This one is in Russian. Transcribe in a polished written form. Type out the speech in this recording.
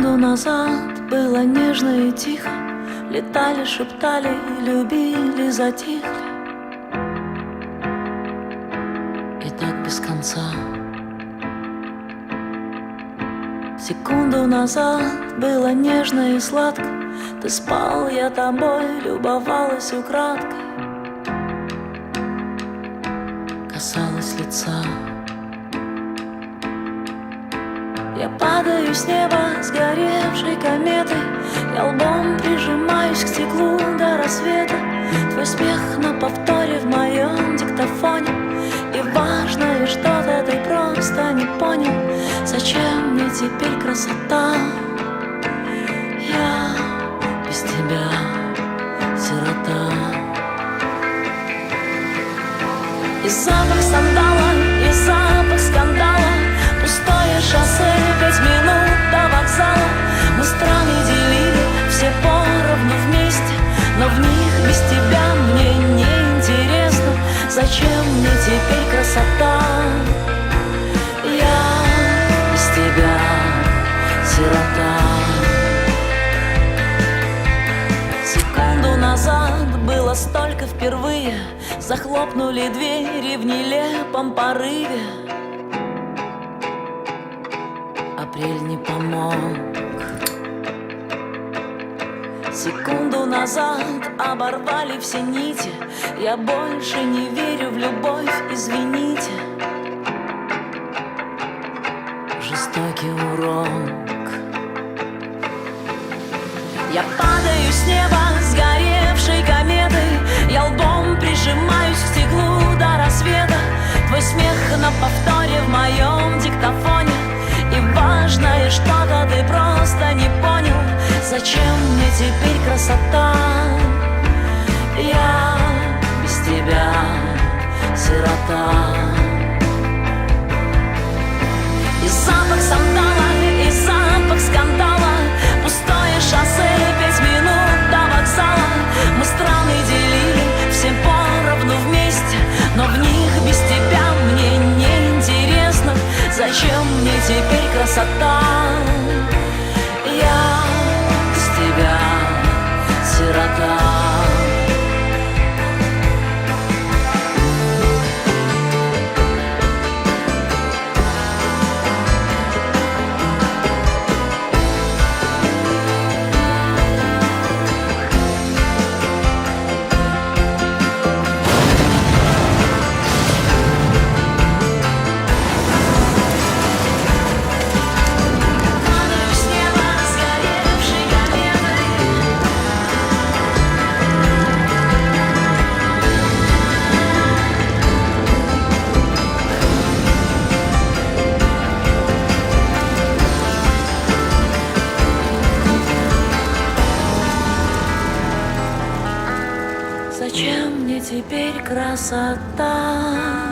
Секунду назад было нежно и тихо, летали, шептали, любили, затихли. И так без конца. Секунду назад было нежно и сладко, ты спал, я тобой любовалась украдкой, касалась лица. Я падаю с неба сгоревшей кометой, я лбом прижимаюсь к стеклу до рассвета. Твой смех на повторе в моем диктофоне, и важное что-то ты просто не понял. Зачем мне теперь красота? Я без тебя сирота. И запах сандала, и запах скандала, пустое шоссе, 5 минут до вокзала. Мы страны делили все поровну вместе, но в них без тебя мне не интересно. Зачем мне теперь красота? Я без тебя сирота. Секунду назад было столько впервые, захлопнули двери в нелепом порыве. Апрель не помог. Секунду назад оборвали все нити, я больше не верю в любовь, извините. Жестокий урок. Я падаю с неба сгоревшей кометой, я лбом прижимаюсь к стеклу до рассвета. Твой смех на повторе в моем диктофоне, и важное что-то ты просто не понял. Зачем мне теперь красота? Я без тебя сирота. И запах сандала, и запах скандала, пустое шоссе, 5 минут до вокзала. Мы страны делили все поровну вместе, но в них без тебя мне не интересно. Зачем мне теперь красота? Я без тебя сирота. Зачем мне теперь красота?